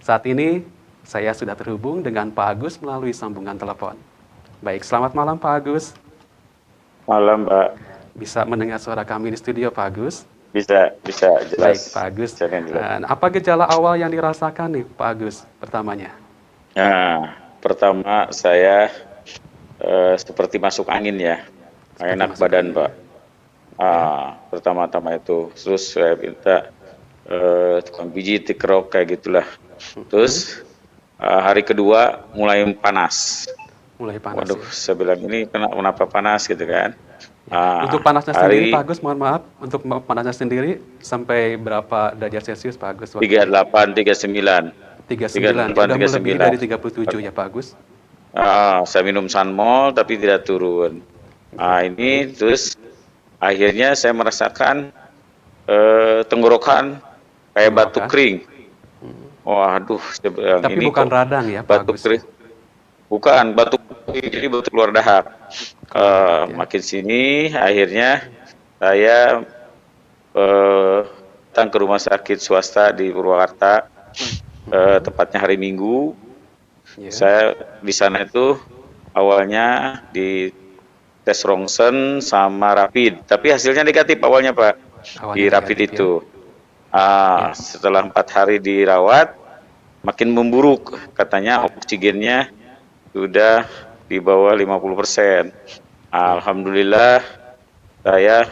Saat ini saya sudah terhubung dengan Pak Agus melalui sambungan telepon. Baik, selamat malam Pak Agus. Malam, Pak. Bisa mendengar suara kami di studio Pak Agus? Bisa Baik, jelas. Pak Agus. Jelas. Apa gejala awal yang dirasakan nih Pak Agus pertamanya? Nah, pertama saya seperti masuk angin ya. Nggak enak badan, angin, Pak. Pertama-tama itu. Terus saya minta tukang pijit, dikerok kayak gitulah. Terus hari kedua mulai panas. Waduh, ya? Saya bilang ini kenapa panas gitu kan. Untuk panasnya sendiri Pak Agus, mohon maaf, untuk panasnya sendiri sampai berapa derajat Celcius Pak Agus? 38, 39. 39, sudah melebihi dari 37 ya Pak Agus? Saya minum Sunmol tapi tidak turun. Ini terus akhirnya saya merasakan tenggorokan kayak batuk kering. Waduh, tapi ini bukan radang ya Pak Agus? Kering. Bukan, batuk kering, jadi batuk keluar dahak. Makin sini akhirnya saya datang ke rumah sakit swasta di Purwakarta, tepatnya hari Minggu. Saya di sana itu awalnya di tes rongsen sama rapid, tapi hasilnya negatif awalnya Pak. Di rapid itu setelah 4 hari dirawat makin memburuk, katanya oksigennya sudah di bawah 50%. Alhamdulillah saya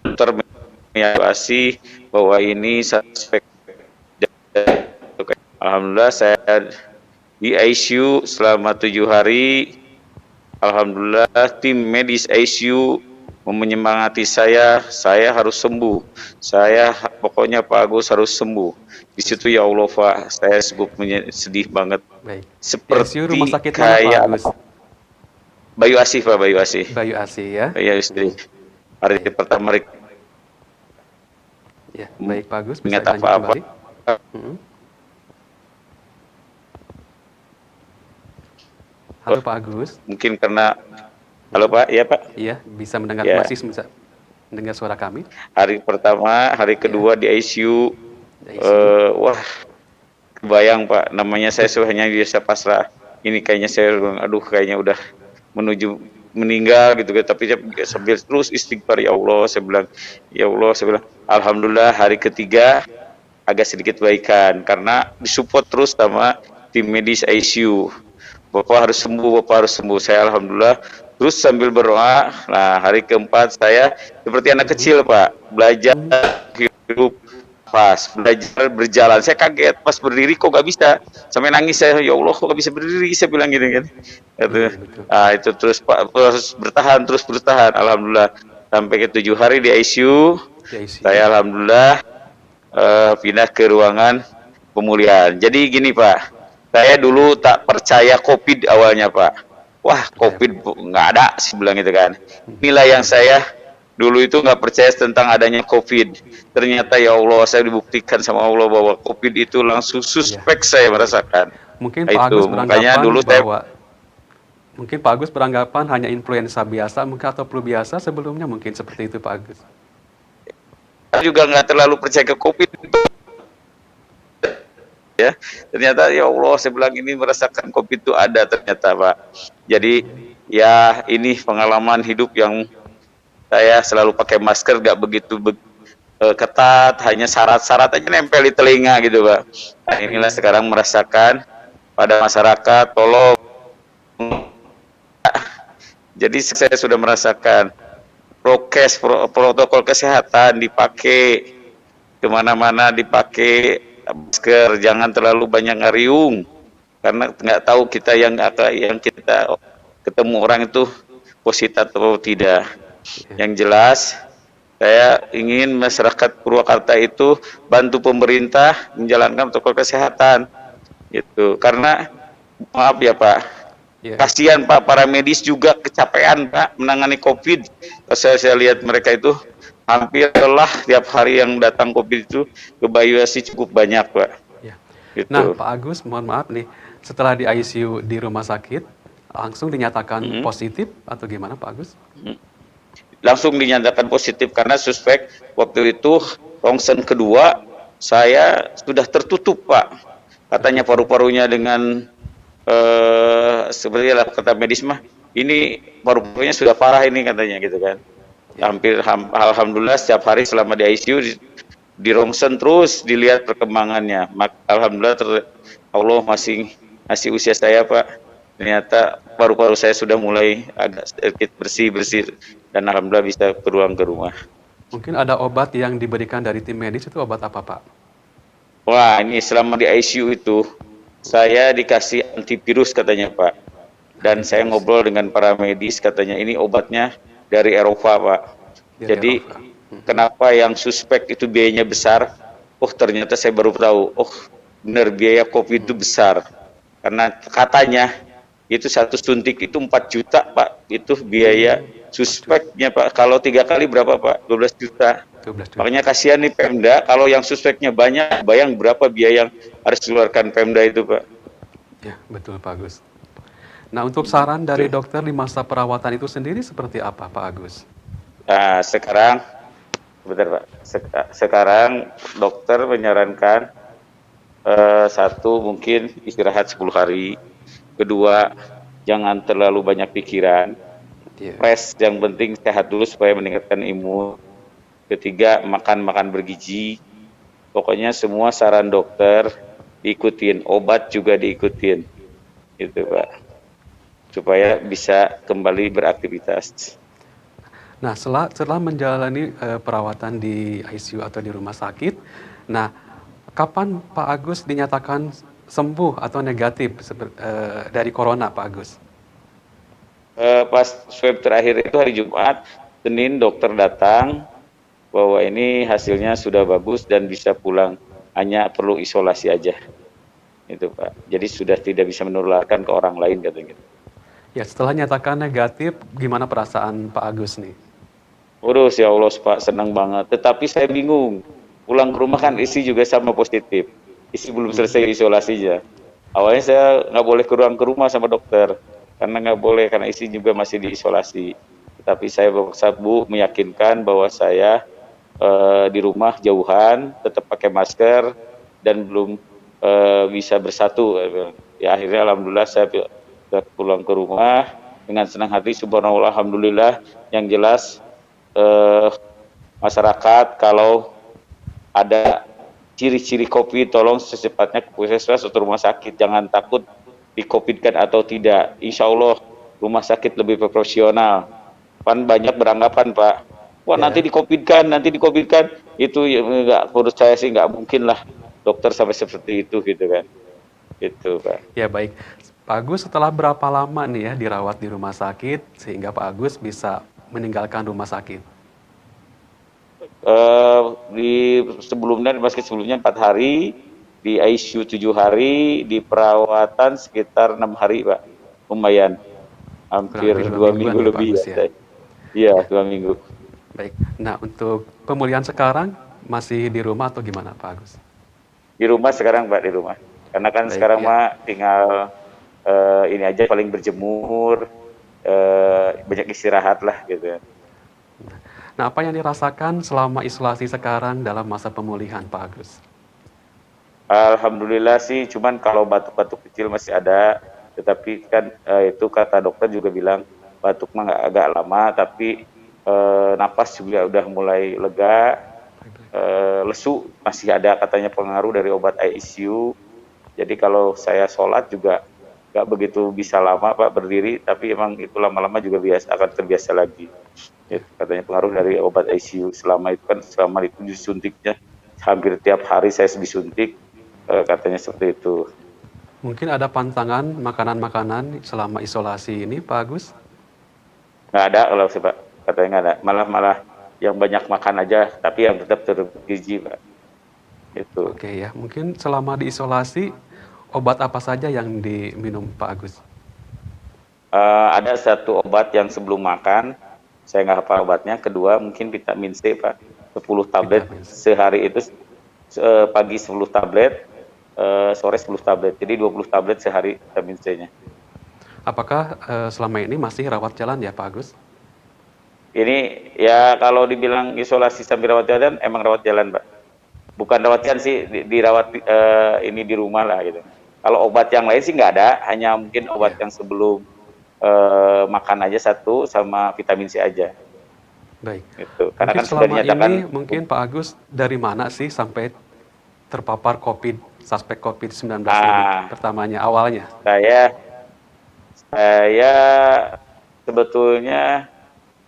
dokter mengevaluasi bahwa ini suspek. Alhamdulillah saya di ICU selama 7 hari. Alhamdulillah tim medis ICU menyemangati saya harus sembuh. Pokoknya Pak Agus harus sembuh. Di situ ya Allah Pak, saya sedih banget. Baik. Seperti rumah sakit kayak Pak Agus? Bayu Asih Pak, Bayu Asih. Bayu Asih ya. Bayu Asih. Hari pertama. Ya, baik Pak Agus, bisa lanjut kembali. Halo Pak Agus. Mungkin karena halo Pak, iya Pak. Iya, bisa mendengar masih bisa mendengar suara kami. Hari pertama, hari kedua di ICU. Wah, kebayang Pak, namanya saya hanya biasa pasrah. Ini kayaknya saya kayaknya udah menuju meninggal gitu, tapi sambil terus istighfar, ya Allah, saya bilang alhamdulillah hari ketiga agak sedikit baikan karena disupport terus sama tim medis ICU. Bapak harus sembuh, saya alhamdulillah terus sambil berdoa. Nah, hari keempat saya seperti anak kecil Pak, belajar hidup pas, belajar berjalan. Saya kaget pas berdiri kok gak bisa, sampai nangis saya, ya Allah kok gak bisa berdiri, saya bilang gitu kan. Itu terus Pak, terus bertahan, alhamdulillah sampai ke 7 hari di ICU. Saya alhamdulillah pindah ke ruangan pemulihan. Jadi gini Pak, saya dulu tak percaya COVID awalnya Pak. Wah, COVID nggak ada sih bilang gitu kan. Inilah yang saya dulu itu nggak percaya tentang adanya COVID. Ternyata ya Allah, saya dibuktikan sama Allah bahwa COVID itu langsung suspek saya merasakan. Mungkin Pak Agus beranggapan mungkin Pak Agus beranggapan hanya influenza biasa, mungkin atau flu biasa sebelumnya, mungkin seperti itu Pak Agus. Saya juga nggak terlalu percaya ke COVID. Ya, ternyata ya Allah, saya bilang ini merasakan COVID itu ada ternyata Pak. Jadi ya ini pengalaman hidup yang saya selalu pakai masker, gak begitu ketat, hanya syarat-syarat aja nempel di telinga gitu Pak. Nah, inilah sekarang merasakan pada masyarakat, tolong. Jadi saya sudah merasakan prokes, protokol kesehatan dipakai, kemana-mana dipakai masker, jangan terlalu banyak ngariung karena nggak tahu kita yang kita ketemu orang itu positif atau tidak. Yang jelas saya ingin masyarakat Purwakarta itu bantu pemerintah menjalankan protokol kesehatan gitu, karena maaf ya Pak, kasihan Pak, para medis juga kecapean Pak menangani COVID. Saya lihat mereka itu hampir lelah tiap hari yang datang COVID itu ke Bayu Asih cukup banyak Pak. Gitu. Nah Pak Agus, mohon maaf nih, setelah di ICU di rumah sakit langsung dinyatakan positif atau gimana Pak Agus? Langsung dinyatakan positif karena suspek waktu itu rongsen kedua saya sudah tertutup Pak. Katanya paru-parunya dengan seperti lah kata medis mah, ini paru-parunya sudah parah ini katanya gitu kan. Alhamdulillah setiap hari selama di ICU di rongsen terus dilihat perkembangannya. Alhamdulillah Allah masih usia saya Pak. Ternyata paru-paru saya sudah mulai agak sedikit bersih dan alhamdulillah bisa pulang ke rumah. Mungkin ada obat yang diberikan dari tim medis, itu obat apa Pak? Wah, ini selama di ICU itu saya dikasih antivirus katanya Pak. Dan saya ngobrol dengan para medis katanya ini obatnya dari Eropa Pak. Dari Jadi Eropa. kenapa yang suspek itu biayanya besar? Oh ternyata saya baru tahu. Oh benar biaya COVID itu besar. Karena katanya itu satu suntik itu 4 juta Pak. Itu biaya suspeknya Pak. Kalau 3 kali berapa Pak? 12 juta. 12 juta. Makanya kasihan nih Pemda. Kalau yang suspeknya banyak, bayang berapa biaya yang harus dikeluarkan Pemda itu Pak. Ya, betul Pak Agus. Nah, untuk saran dari dokter di masa perawatan itu sendiri seperti apa Pak Agus? Nah, sekarang sekarang dokter menyarankan satu mungkin istirahat 10 hari, kedua jangan terlalu banyak pikiran, rest yang penting sehat dulu supaya meningkatkan imun, ketiga makan bergizi, pokoknya semua saran dokter diikutin, obat juga diikutin, gitu Pak, supaya bisa kembali beraktivitas. Nah, setelah menjalani perawatan di ICU atau di rumah sakit, nah, kapan Pak Agus dinyatakan sembuh atau negatif dari corona, Pak Agus? Pas swab terakhir itu hari Jumat, Senin dokter datang bahwa ini hasilnya sudah bagus dan bisa pulang, hanya perlu isolasi aja, itu Pak. Jadi sudah tidak bisa menularkan ke orang lain katanya. Ya, setelah nyatakan negatif, gimana perasaan Pak Agus nih? Waduh, ya Allah Pak, senang banget. Tetapi saya bingung, pulang ke rumah kan istri juga sama positif. Istri belum selesai isolasinya. Awalnya saya nggak boleh ke rumah sama dokter, karena nggak boleh, karena istri juga masih diisolasi. Tetapi saya berusaha Bu meyakinkan bahwa saya di rumah jauhan, tetap pakai masker, dan belum bisa bersatu. Ya akhirnya alhamdulillah saya pulang ke rumah dengan senang hati, subhanallah, alhamdulillah. Yang jelas masyarakat kalau ada ciri-ciri COVID tolong secepatnya ke puskesmas atau rumah sakit, jangan takut di-COVID-kan atau tidak. Insya Allah rumah sakit lebih proporsional. Kan banyak beranggapan Pak, wah nanti di-COVID-kan, itu ya, enggak, menurut saya sih nggak mungkin lah dokter sampai seperti itu gitu kan. Itu Pak. Ya baik, Pak Agus setelah berapa lama nih ya dirawat di rumah sakit sehingga Pak Agus bisa meninggalkan rumah sakit? Di sebelumnya 4 hari, di ICU 7 hari, di perawatan sekitar 6 hari Pak, lumayan, hampir 2 minggu lebih ya. Iya, 2 minggu. Baik, nah untuk pemulihan sekarang masih di rumah atau gimana Pak Agus? Di rumah sekarang Pak, di rumah. Karena kan Baik, sekarang ya. mah tinggal ini aja, paling berjemur, banyak istirahat lah gitu. Nah, apa yang dirasakan selama isolasi sekarang dalam masa pemulihan Pak Agus? Alhamdulillah sih, cuman kalau batuk-batuk kecil masih ada, tetapi kan itu kata dokter juga bilang batuk mah agak lama, tapi napas juga udah mulai lega, lesu masih ada katanya pengaruh dari obat ICU. Jadi kalau saya sholat juga nggak begitu bisa lama Pak berdiri, tapi emang itu lama-lama juga akan terbiasa lagi. Itu katanya pengaruh dari obat ICU. Selama itu disuntiknya hampir tiap hari saya disuntik, katanya seperti itu. Mungkin ada pantangan makanan-makanan selama isolasi ini Pak Agus? Nggak ada kalau sih Pak, katanya nggak ada. Malah yang banyak makan aja, tapi yang tetap tergizi Pak. Itu. Oke ya, mungkin selama diisolasi obat apa saja yang diminum Pak Agus? Ada satu obat yang sebelum makan, saya nggak hafal obatnya. Kedua mungkin vitamin C Pak, 10 tablet sehari itu, pagi 10 tablet, sore 10 tablet. Jadi 20 tablet sehari vitamin C-nya. Apakah selama ini masih rawat jalan ya Pak Agus? Ini ya kalau dibilang isolasi sambil rawat jalan, emang rawat jalan Pak. bukan rawat sih, dirawat ini di rumah lah gitu. Kalau obat yang lain sih nggak ada, hanya mungkin obat Ya, yang sebelum makan aja satu sama vitamin C aja baik. gitu. Karena Mungkin kan sudah selama ini dinyatakan mungkin Pak Agus dari mana sih sampai terpapar COVID, suspek COVID-19 ini ah pertamanya, awalnya? saya saya sebetulnya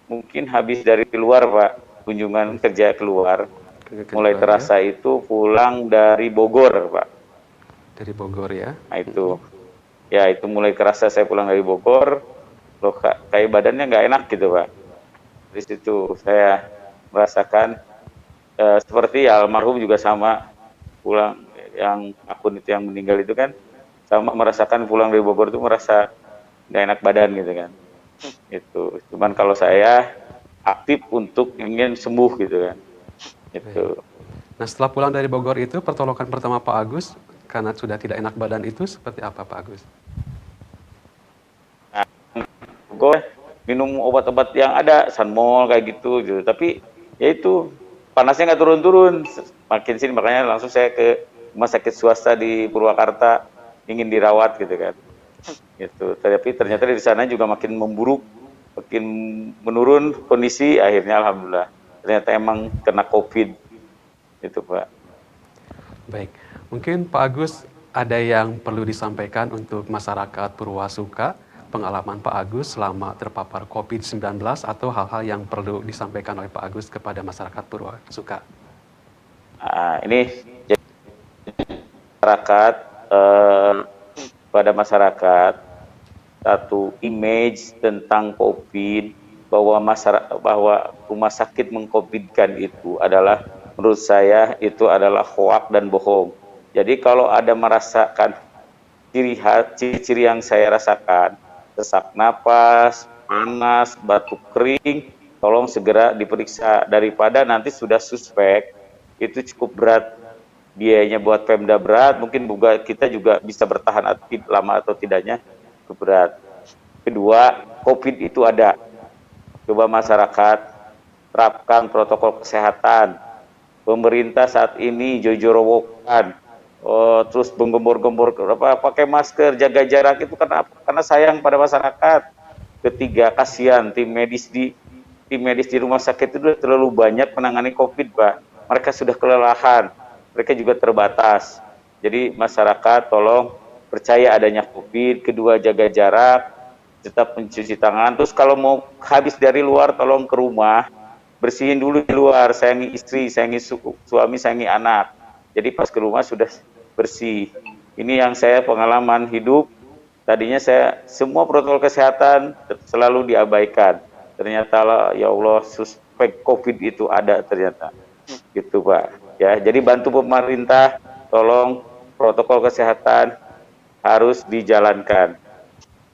mungkin habis dari luar Pak, kunjungan kerja keluar, mulai Keluar ya, terasa itu pulang dari Bogor Pak. dari Bogor ya. Nah itu, ya itu mulai kerasa saya pulang dari Bogor, loh kayak badannya nggak enak gitu Pak. Di situ saya merasakan seperti ya, almarhum juga sama, pulang yang akun itu yang meninggal itu kan sama merasakan pulang dari Bogor itu merasa nggak enak badan gitu kan. Itu cuman kalau saya aktif untuk ingin sembuh gitu kan. Baik. Itu Nah, setelah pulang dari Bogor itu, pertolongan pertama Pak Agus, karena sudah tidak enak badan itu, seperti apa Pak Agus? gue minum obat-obat yang ada Sanmol kayak gitu, tapi ya itu panasnya nggak turun-turun, makin sini makanya langsung saya ke rumah sakit swasta di Purwakarta ingin dirawat gitu kan. Gitu. Tapi ternyata Ya, di sana juga makin memburuk, makin menurun kondisi, akhirnya alhamdulillah ternyata emang kena COVID itu Pak. baik. Mungkin Pak Agus ada yang perlu disampaikan untuk masyarakat Purwasuka, pengalaman Pak Agus selama terpapar COVID-19 atau hal-hal yang perlu disampaikan oleh Pak Agus kepada masyarakat Purwasuka. Ini jadi masyarakat pada masyarakat satu image tentang COVID, bahwa bahwa rumah sakit mengcovidkan itu adalah, menurut saya itu adalah hoak dan bohong. Jadi kalau ada merasakan ciri-ciri yang saya rasakan, sesak napas, panas, batuk kering, tolong segera diperiksa, daripada nanti sudah suspek itu cukup berat, biayanya buat Pemda berat, mungkin kita juga bisa bertahan lama atau tidaknya cukup berat. Kedua, COVID itu ada. Coba masyarakat terapkan protokol kesehatan. Pemerintah saat ini jojorowokan, terus menggembor-gembor pakai masker, jaga jarak, itu karena sayang pada masyarakat. Ketiga, kasihan tim medis di rumah sakit itu sudah terlalu banyak menangani COVID, Pak. Mereka sudah kelelahan, mereka juga terbatas. Jadi masyarakat tolong percaya adanya COVID. Kedua, jaga jarak, tetap mencuci tangan. Terus kalau mau habis dari luar, tolong ke rumah, bersihin dulu di luar, sayangi istri, sayangi suami, sayangi anak. Jadi pas ke rumah sudah bersih. Ini yang saya pengalaman hidup. Tadinya saya semua protokol kesehatan selalu diabaikan. Ternyata ya Allah, suspek COVID itu ada ternyata. Gitu Pak. Ya, jadi bantu pemerintah, tolong protokol kesehatan harus dijalankan.